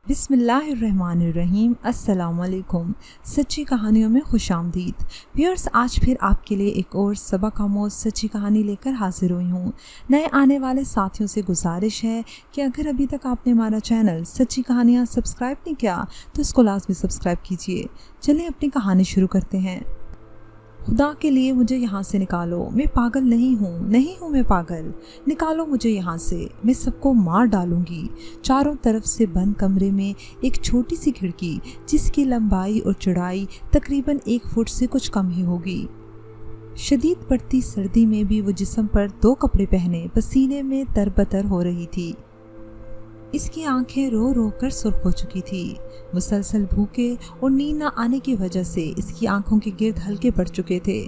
बिस्मिल्लाहिर्रहमानिर्रहीम। अस्सलामुअलैकुम। सच्ची कहानियों में खुशामदीद। व्यूअर्स, आज फिर आपके लिए एक और सबक आमोज़ सच्ची कहानी लेकर हाजिर हुई हूँ। नए आने वाले साथियों से गुजारिश है कि अगर अभी तक आपने हमारा चैनल सच्ची कहानियाँ सब्सक्राइब नहीं किया तो इसको लाजमी सब्सक्राइब कीजिए। चलिए अपनी कहानी शुरू करते हैं। खुदा के लिए मुझे यहाँ से निकालो, मैं पागल नहीं हूँ मैं पागल। निकालो मुझे यहाँ से, मैं सबको मार डालूंगी। चारों तरफ से बंद कमरे में एक छोटी सी खिड़की जिसकी लंबाई और चौड़ाई तकरीबन 1 फुट से कुछ कम ही होगी। शदीद पड़ती सर्दी में भी वो जिस्म पर 2 कपड़े पहने पसीने में तरबतर हो रही थी। इसकी आंखें रो रो कर सुर्ख हो चुकी थी। मुसलसल भूखे और नींद न आने की वजह से इसकी आंखों के गिर्द हल्के पड़ चुके थे।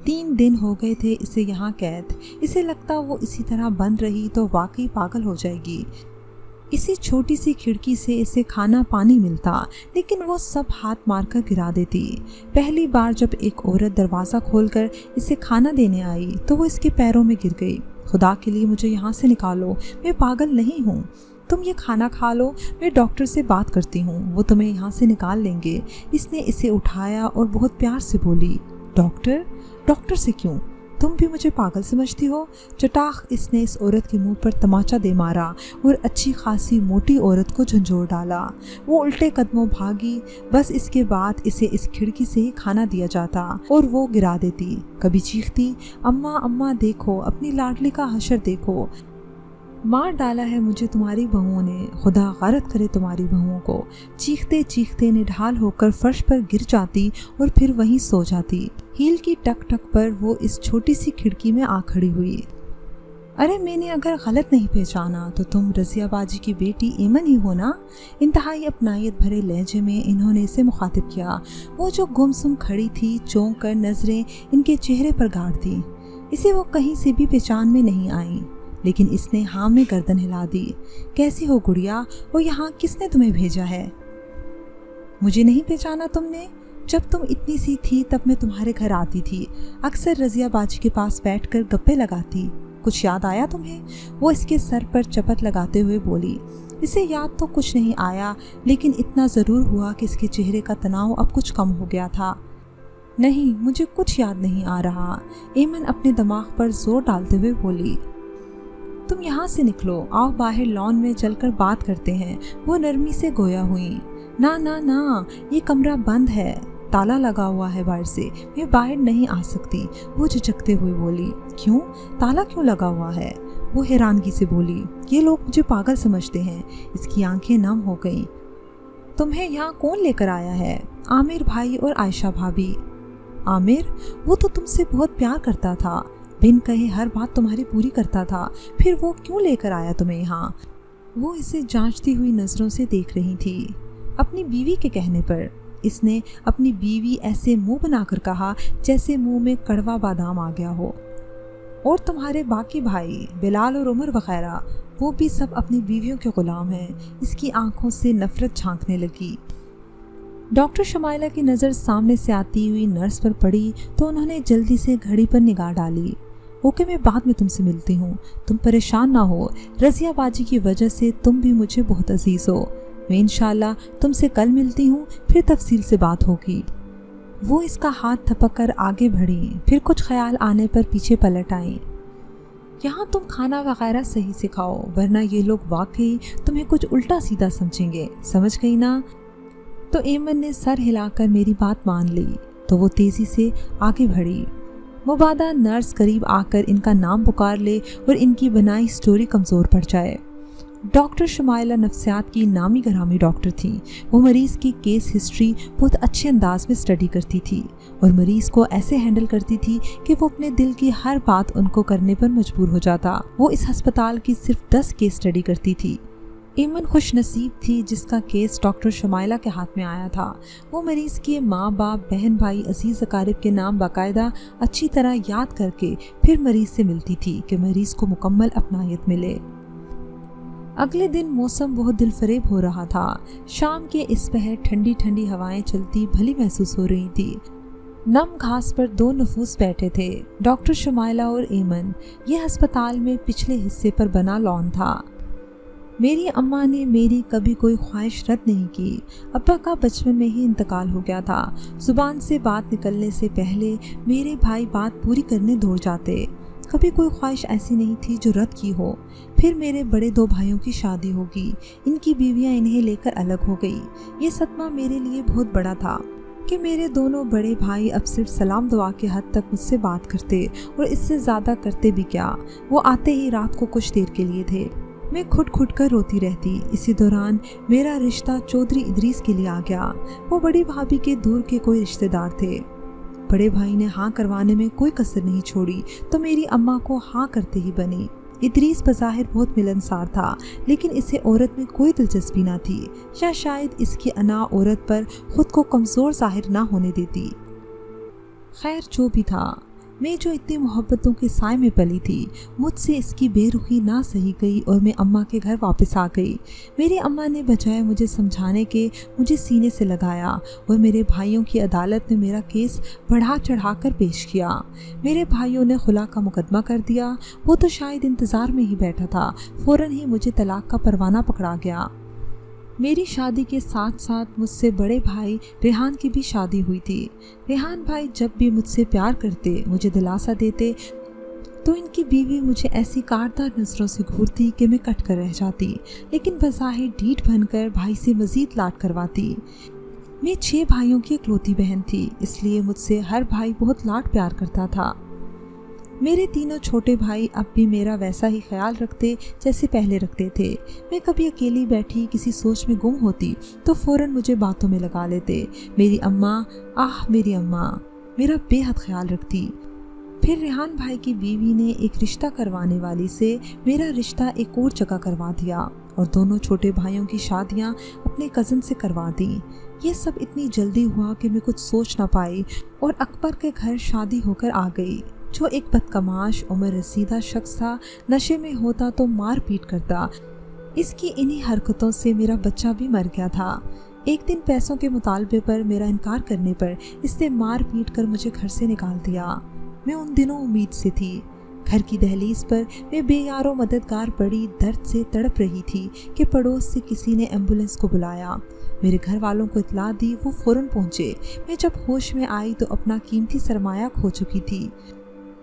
3 दिन हो गए थे इसे यहाँ कैद। इसे लगता वो इसी तरह बंद रही तो वाकई पागल हो जाएगी। इसी छोटी सी खिड़की से इसे खाना पानी मिलता, लेकिन वो सब हाथ मार कर गिरा देती। पहली बार जब एक औरत दरवाज़ा खोलकर इसे खाना देने आई तो वो इसके पैरों में गिर गई। खुदा के लिए मुझे यहाँ से निकालो, मैं पागल नहीं हूँ। तुम ये खाना खा लो, मैं डॉक्टर से बात करती हूँ, वो तुम्हें यहाँ से निकाल लेंगे। इसने इसे उठाया और बहुत प्यार से बोली, डॉक्टर से क्यों? तुम भी मुझे पागल समझती हो? चटाख इसने इस औरत के मुंह पर तमाचा दे मारा और अच्छी खासी मोटी औरत को झंझोर डाला। वो उल्टे कदमों भागी। बस इसके बाद इसे इस खिड़की से ही खाना दिया जाता और वो गिरा देती। कभी चीखती, अम्मा अम्मा देखो, अपनी लाडली का हशर देखो, मार डाला है मुझे तुम्हारी बहुओं ने, खुदा गारत करे तुम्हारी बहुओं को। चीखते चीखते निढाल होकर फर्श पर गिर जाती और फिर वहीं सो जाती। हील की टक टक पर वो इस छोटी सी खिड़की में आ खड़ी हुई। अरे, मैंने अगर गलत नहीं पहचाना तो तुम रज़िया बाजी की बेटी एमन ही हो ना? इंतहाई अपनायत भरे लहजे में इन्होंने इसे मुखातिब किया। वो जो गुमसुम खड़ी थी, चौंक कर नजरें इनके चेहरे पर गाड़ दी। इसे वो कहीं से भी पहचान में नहीं आई, लेकिन इसने हाँ में गर्दन हिला दी। कैसी हो गुड़िया? वो यहाँ किसने तुम्हें भेजा है? मुझे नहीं पहचाना तुमने? जब तुम इतनी सी थी तब मैं तुम्हारे घर आती थी, अक्सर रज़िया बाजी के पास बैठकर गप्पे लगाती। कुछ याद आया तुम्हें? वो इसके सर पर चपत लगाते हुए बोली। इसे याद तो कुछ नहीं आया, लेकिन इतना ज़रूर हुआ कि इसके चेहरे का तनाव अब कुछ कम हो गया था। नहीं, मुझे कुछ याद नहीं आ रहा, एमन अपने दिमाग पर जोर डालते हुए बोली। तुम यहाँ से निकलो, आओ बाहर लॉन में चलकर बात करते हैं। वो नरमी से गोया हुई। ना ना ना, ये कमरा बंद है, ताला लगा हुआ है बाहर से, मैं बाहर नहीं आ सकती। वो झिझकते हुए बोली। क्यों? ताला क्यों लगा हुआ है? वो हैरानगी से बोली। ये लोग मुझे पागल समझते हैं। इसकी आंखें नम हो गईं। तुम्हें यहाँ कौन लेकर आया है? आमिर भाई और आयशा भाभी। आमिर? वो तो तुमसे बहुत प्यार करता था, बिन कहे हर बात तुम्हारी पूरी करता था, फिर वो क्यों लेकर आया तुम्हें यहाँ? वो इसे जांचती हुई नज़रों से देख रही थी। अपनी बीवी के कहने पर इसने अपनी बीवी ऐसे मुंह बनाकर कहा जैसे मुंह में कड़वा बादाम आ गया हो। और तुम्हारे बाकी भाई बिलाल और उमर वगैरह, वो भी सब अपनी बीवियों के गुलाम हैं। इसकी आंखों से नफरत झांकने लगी। डॉक्टर शमाइला की नज़र सामने से आती हुई नर्स पर पड़ी तो उन्होंने जल्दी से घड़ी पर निगाह डाली। ओके, मैं बाद में तुमसे मिलती हूँ, तुम परेशान ना हो। रज़िया बाजी की वजह से तुम भी मुझे बहुत अजीज़ हो। मैं इंशाल्लाह तुमसे कल मिलती हूँ, फिर तफसील से बात होगी। वो इसका हाथ थपक कर आगे बढ़ी, फिर कुछ ख्याल आने पर पीछे पलट आई। यहाँ तुम खाना वगैरह सही से खाओ, वरना ये लोग वाकई तुम्हें कुछ उल्टा सीधा समझेंगे, समझ गई ना? तो एमन ने सर हिलाकर मेरी बात मान ली तो वो तेज़ी से आगे बढ़ी। मुबादा नर्स करीब आकर इनका नाम पुकार ले और इनकी बनाई स्टोरी कमज़ोर पड़ जाए। डॉक्टर शमाइला नफ्सियात की नामी गरामी डॉक्टर थी। वो मरीज़ की केस हिस्ट्री बहुत अच्छे अंदाज में स्टडी करती थी और मरीज़ को ऐसे हैंडल करती थी कि वो अपने दिल की हर बात उनको करने पर मजबूर हो जाता। वो इस अस्पताल की सिर्फ 10 केस स्टडी करती थी। एमन खुश नसीब थी जिसका केस डॉक्टर शमाइला के हाथ में आया था। वो मरीज़ के माँ बाप, बहन भाई, अजीज़ अकारिब के नाम बाकायदा अच्छी तरह याद करके फिर मरीज़ से मिलती थी कि मरीज़ को मुकम्मल अपनायत मिले। अगले दिन मौसम बहुत दिलफरेब हो रहा था। शाम के इस पहर ठंडी ठंडी हवाएं चलती भली महसूस हो रही थी। नम घास पर 2 नफूस बैठे थे, डॉक्टर शमाइला और एमन। यह अस्पताल में पिछले हिस्से पर बना लॉन था। मेरी अम्मा ने मेरी कभी कोई ख्वाहिश रद्द नहीं की। अब्बा का बचपन में ही इंतकाल हो गया था। ज़ुबान से बात निकलने से पहले मेरे भाई बात पूरी करने दौड़ जाते। कभी कोई ख्वाहिश ऐसी नहीं थी जो रद्द की हो। फिर मेरे बड़े 2 भाइयों की शादी होगी। इनकी बीवियां इन्हें लेकर अलग हो गई। ये सदमा मेरे लिए बहुत बड़ा था कि मेरे दोनों बड़े भाई अब सिर्फ सलाम दुआ के हद तक मुझसे बात करते, और इससे ज़्यादा करते भी क्या। वो आते ही रात को कुछ देर के लिए थे। मैं खुद कर रोती रहती। इसी दौरान मेरा रिश्ता चौधरी इदरीस के लिए आ गया। वो बड़ी भाभी के दूर के कोई रिश्तेदार थे। बड़े भाई ने हाँ करवाने में कोई कसर नहीं छोड़ी, तो मेरी अम्मा को हाँ करते ही बनी। इदरीस बज़ाहिर बहुत मिलनसार था, लेकिन इसे औरत में कोई दिलचस्पी ना थी, या शायद इसकी अना औरत पर खुद को कमज़ोर ज़ाहिर ना होने देती। खैर, जो भी था, मैं जो इतनी मोहब्बतों के साए में पली थी, मुझसे इसकी बेरुखी ना सही गई और मैं अम्मा के घर वापस आ गई। मेरी अम्मा ने बजाय मुझे समझाने के मुझे सीने से लगाया और मेरे भाइयों की अदालत में मेरा केस बढ़ा चढ़ा कर पेश किया। मेरे भाइयों ने खुला का मुकदमा कर दिया। वो तो शायद इंतज़ार में ही बैठा था। फ़ौरन ही मुझे तलाक का परवाना पकड़ा गया। मेरी शादी के साथ साथ मुझसे बड़े भाई रेहान की भी शादी हुई थी। रेहान भाई जब भी मुझसे प्यार करते, मुझे दिलासा देते, तो इनकी बीवी मुझे ऐसी काटदार नज़रों से घूरती कि मैं कट कर रह जाती, लेकिन बज़ाहिर ढीठ बनकर भाई से मज़ीद लाड करवाती। मैं 6 भाइयों की इकलौती बहन थी, इसलिए मुझसे हर भाई बहुत लाड प्यार करता था। मेरे तीनों छोटे भाई अब भी मेरा वैसा ही ख्याल रखते जैसे पहले रखते थे। मैं कभी अकेली बैठी किसी सोच में गुम होती तो फ़ौरन मुझे बातों में लगा लेते। मेरी अम्मा मेरा बेहद ख्याल रखती। फिर रेहान भाई की बीवी ने एक रिश्ता करवाने वाली से मेरा रिश्ता एक और जगह करवा दिया और दोनों छोटे भाइयों की शादियां अपने कज़न से करवा दी। ये सब इतनी जल्दी हुआ कि मैं कुछ सोच ना पाई और अकबर के घर शादी होकर आ गई, जो एक बदकमाश उम्र रसीदा शख्स था। नशे में होता तो मार पीट करता। इसकी इन्हीं हरकतों से मेरा बच्चा भी मर गया था। एक दिन पैसों के मुतालबे पर मेरा इनकार करने पर इसने मार पीट कर मुझे घर से निकाल दिया। मैं उन दिनों उम्मीद से थी। घर की दहलीज पर मैं बेयारो मददगार बड़ी दर्द से तड़प रही थी कि पड़ोस से किसी ने एम्बुलेंस को बुलाया। मेरे घर वालों को इत्तला दी, वो फ़ौरन पहुँचे। मैं जब होश में आई तो अपना कीमती सरमाया खो चुकी थी।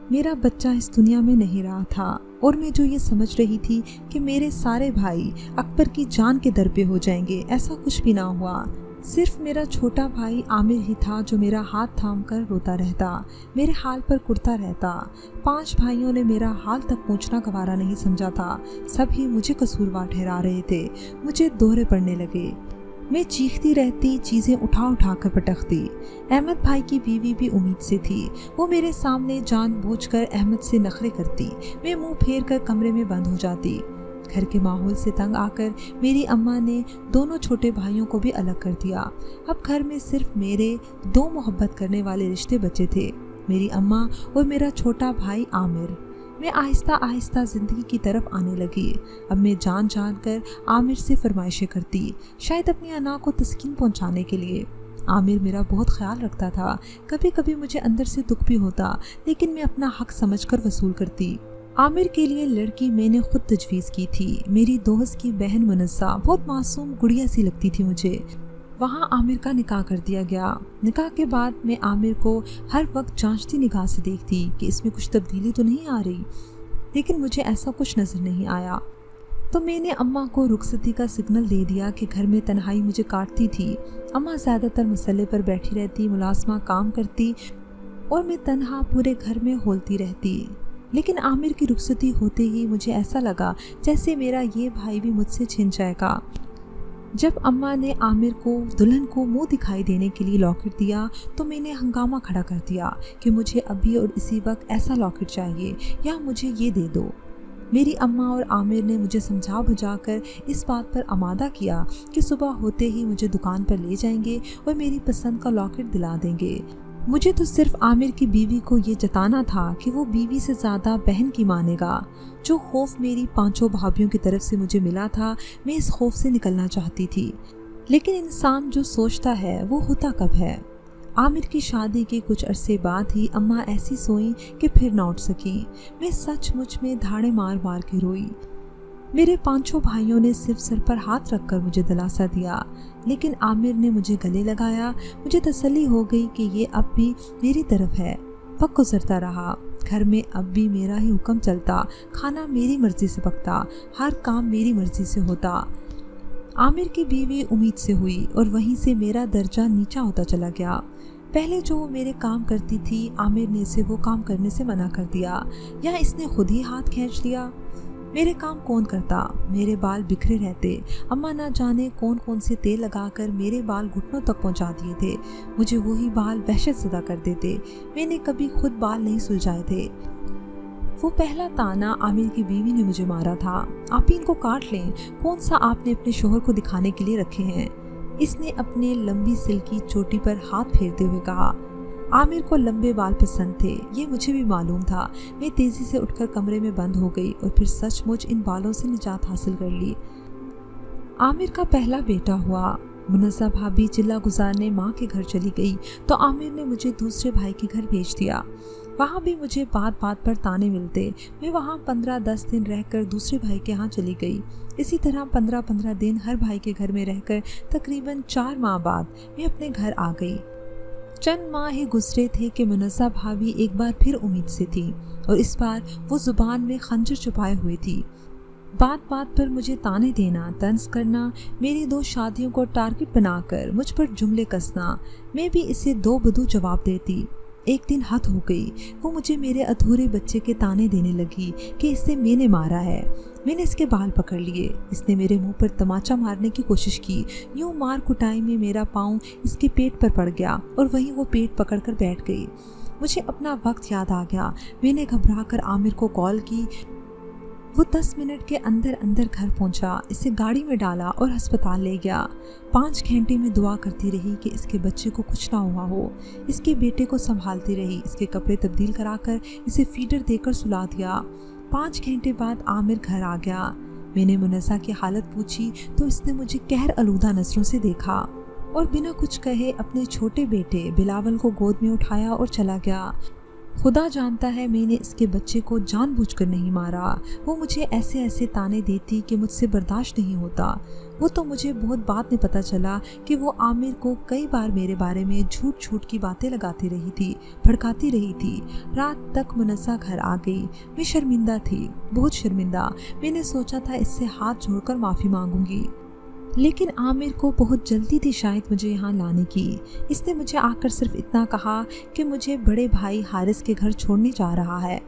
मेरा बच्चा इस दुनिया में नहीं रहा था और मैं जो ये समझ रही थी कि मेरे सारे भाई अकबर की जान के दर पे हो जाएंगे, ऐसा कुछ भी ना हुआ। सिर्फ मेरा छोटा भाई आमिर ही था जो मेरा हाथ थाम कर रोता रहता, मेरे हाल पर कुड़ता रहता। 5 भाइयों ने मेरा हाल तक पूछना गवारा नहीं समझा था। सभी मुझे कसूरवार ठहरा रहे थे। मुझे दोहरे पड़ने लगे। मैं चीखती रहती, चीज़ें उठा कर पटकती। अहमद भाई की बीवी भी उम्मीद से थी। वो मेरे सामने जानबूझकर अहमद से नखरे करती। मैं मुंह फेर कर कमरे में बंद हो जाती। घर के माहौल से तंग आकर मेरी अम्मा ने दोनों छोटे भाइयों को भी अलग कर दिया। अब घर में सिर्फ मेरे 2 मोहब्बत करने वाले रिश्ते बचे थे, मेरी अम्मा और मेरा छोटा भाई आमिर। मैं आहिस्ता आहिस्ता ज़िंदगी की तरफ आने लगी। अब मैं जान कर आमिर से फरमाइशें करती, शायद अपनी अना को तस्कीन पहुंचाने के लिए। आमिर मेरा बहुत ख्याल रखता था। कभी कभी मुझे अंदर से दुख भी होता, लेकिन मैं अपना हक समझकर वसूल करती। आमिर के लिए लड़की मैंने खुद तजवीज़ की थी। मेरी दोस्त की बहन मुनस्सा बहुत मासूम गुड़िया सी लगती थी मुझे। वहाँ आमिर का निकाह कर दिया गया। निकाह के बाद मैं आमिर को हर वक्त जांचती निगाह से देखती कि इसमें कुछ तब्दीली तो नहीं आ रही, लेकिन मुझे ऐसा कुछ नज़र नहीं आया। तो मैंने अम्मा को रुखसती का सिग्नल दे दिया कि घर में तन्हाई मुझे काटती थी। अम्मा ज़्यादातर मसले पर बैठी रहती, मुलाजमा काम करती और मैं तन्हा पूरे घर में होलती रहती। लेकिन आमिर की रुखसती होते ही मुझे ऐसा लगा जैसे मेरा ये भाई भी मुझसे छिन जाएगा। जब अम्मा ने आमिर को दुल्हन को मुंह दिखाई देने के लिए लॉकेट दिया तो मैंने हंगामा खड़ा कर दिया कि मुझे अभी और इसी वक्त ऐसा लॉकेट चाहिए या मुझे ये दे दो। मेरी अम्मा और आमिर ने मुझे समझा बुझाकर इस बात पर आमादा किया कि सुबह होते ही मुझे दुकान पर ले जाएंगे और मेरी पसंद का लॉकेट दिला देंगे। मुझे तो सिर्फ आमिर की बीवी को ये जताना था कि वो बीवी से ज़्यादा बहन की मानेगा। जो खौफ मेरी 5 भाभीयों की तरफ से मुझे मिला था, मैं इस खौफ से निकलना चाहती थी। लेकिन इंसान जो सोचता है वो होता कब है। आमिर की शादी के कुछ अरसे बाद ही अम्मा ऐसी सोई कि फिर ना उठ सकी। मैं सचमुच में धाड़े मार मार के रोई। मेरे पांचों भाइयों ने सिर्फ सर पर हाथ रखकर मुझे दिलासा दिया, लेकिन आमिर ने मुझे गले लगाया। मुझे तसल्ली हो गई कि ये अब भी मेरी तरफ है। वक्त गुजरता रहा। घर में अब भी मेरा ही हुक्म चलता, खाना मेरी मर्जी से पकता, हर काम मेरी मर्जी से होता। आमिर की बीवी उम्मीद से हुई और वहीं से मेरा दर्जा नीचा होता चला गया। पहले जो वो मेरे काम करती थी, आमिर ने इसे वो काम करने से मना कर दिया या इसने खुद ही हाथ खींच लिया। मेरे काम कौन करता? मेरे बाल बिखरे रहते। अम्मा ना जाने कौन कौन से तेल लगाकर मेरे बाल घुटनों तक पहुंचा दिए थे। मुझे वही बाल वहशत ज़दा कर देते। मैंने कभी खुद बाल नहीं सुलझाए थे। वो पहला ताना आमिर की बीवी ने मुझे मारा था, आप ही इनको काट लें, कौन सा आपने अपने शोहर को दिखाने के लिए रखे हैं। इसने अपने लंबी सिल्की चोटी पर हाथ फेरते हुए कहा। आमिर को लंबे बाल पसंद थे, ये मुझे भी मालूम था। मैं तेज़ी से उठकर कमरे में बंद हो गई और फिर सचमुच इन बालों से निजात हासिल कर ली। आमिर का पहला बेटा हुआ। मुनस्सा भाभी चिल्ला गुजारने माँ के घर चली गई तो आमिर ने मुझे दूसरे भाई के घर भेज दिया। वहाँ भी मुझे बात बात पर ताने मिलते। मैं वहाँ 15-10 दिन रहकर दूसरे भाई के यहाँ चली गई। इसी तरह 15-15 दिन हर भाई के घर में रहकर तकरीबन 4 माह बाद मैं अपने घर आ गई। चंद माह ही गुजरे थे कि मुनस्सा भाभी एक बार फिर उम्मीद से थी और इस बार वो जुबान में खंजर छुपाए हुए थी। बात बात पर मुझे ताने देना, तंज करना, मेरी 2 शादियों को टारगेट बनाकर मुझ पर जुमले कसना। मैं भी इसे 2 बदू जवाब देती। एक दिन हद हो गई। वो मुझे मेरे अधूरे बच्चे के ताने देने लगी कि इसे मैंने मारा है। मैंने इसके बाल पकड़ लिए। इसने मेरे मुंह पर तमाचा मारने की कोशिश की। यूं मार कुटाई में मेरा पाँव इसके पेट पर पड़ गया और वहीं वो पेट पकड़कर बैठ गई। मुझे अपना वक्त याद आ गया। मैंने घबराकर आमिर को कॉल की। वो 10 मिनट के अंदर अंदर घर पहुंचा, इसे गाड़ी में डाला और अस्पताल ले गया। 5 घंटे में दुआ करती रही कि इसके बच्चे को कुछ ना हुआ हो। इसके बेटे को संभालती रही, इसके कपड़े तब्दील कराकर इसे फीडर देकर सुला दिया। 5 घंटे बाद आमिर घर आ गया। मैंने मुनस्सा की हालत पूछी तो इसने मुझे कहर आलूदा नजरों से देखा और बिना कुछ कहे अपने छोटे बेटे बिलावल को गोद में उठाया और चला गया। खुदा जानता है मैंने इसके बच्चे को जानबूझकर नहीं मारा। वो मुझे ऐसे ऐसे ताने देती कि मुझसे बर्दाश्त नहीं होता। वो तो मुझे बहुत बाद में पता चला कि वो आमिर को कई बार मेरे बारे में झूठ झूठ की बातें लगाती रही थी, भड़काती रही थी। रात तक मुनस्सा घर आ गई। मैं शर्मिंदा थी, बहुत शर्मिंदा। मैंने सोचा था इससे हाथ जोड़कर माफ़ी मांगूंगी, लेकिन आमिर को बहुत जल्दी थी शायद मुझे यहाँ लाने की। इसने मुझे आकर सिर्फ इतना कहा कि मुझे बड़े भाई हारिस के घर छोड़ने जा रहा है,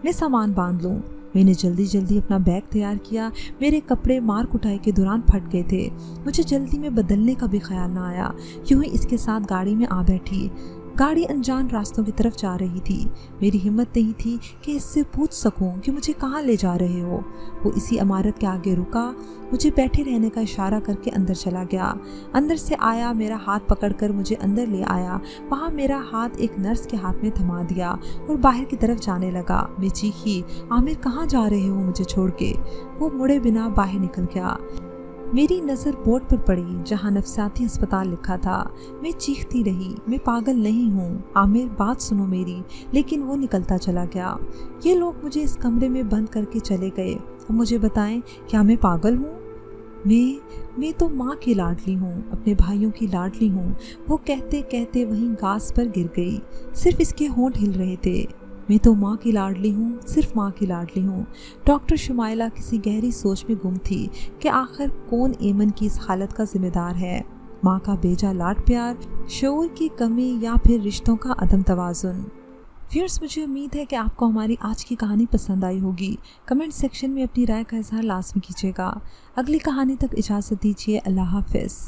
मैं सामान बांध लूँ। मैंने जल्दी जल्दी अपना बैग तैयार किया। मेरे कपड़े मार कुटाई के दौरान फट गए थे। मुझे जल्दी में बदलने का भी ख्याल ना आया। यूं ही इसके साथ गाड़ी में आ बैठी। गाड़ी अनजान रास्तों की तरफ जा रही थी। मेरी हिम्मत नहीं थी कि इससे पूछ सकूं कि मुझे कहाँ ले जा रहे हो। वो इसी इमारत के आगे रुका, मुझे बैठे रहने का इशारा करके अंदर चला गया। अंदर से आया, मेरा हाथ पकड़कर मुझे अंदर ले आया। वहाँ मेरा हाथ एक नर्स के हाथ में थमा दिया और बाहर की तरफ जाने लगा। मैं चीखी, आमिर कहाँ जा रहे हो मुझे छोड़ के? वो मुड़े बिना बाहर निकल गया। मेरी नज़र बोर्ड पर पड़ी जहाँ नफसियाती अस्पताल लिखा था। मैं चीखती रही, मैं पागल नहीं हूँ आमिर, बात सुनो मेरी। लेकिन वो निकलता चला गया। ये लोग मुझे इस कमरे में बंद करके चले गए। अब मुझे बताएं, क्या मैं पागल हूँ? मैं तो माँ की लाडली हूँ, अपने भाइयों की लाडली हूँ। वो कहते कहते वहीं घास पर गिर गई। सिर्फ इसके होंठ हिल रहे थे। मैं तो माँ की लाडली हूँ, सिर्फ माँ की लाडली हूँ। डॉक्टर शुमाइला किसी गहरी सोच में गुम थी कि आखिर कौन एमन की इस हालत का जिम्मेदार है। माँ का बेजा लाड प्यार, शऊर की कमी या फिर रिश्तों का अदम तवाज़ुन। व्यूअर्स, मुझे उम्मीद है कि आपको हमारी आज की कहानी पसंद आई होगी। कमेंट सेक्शन में अपनी राय का इजहार लाजमी कीजिएगा। अगली कहानी तक इजाज़त दीजिए। अल्लाह हाफ़िज़।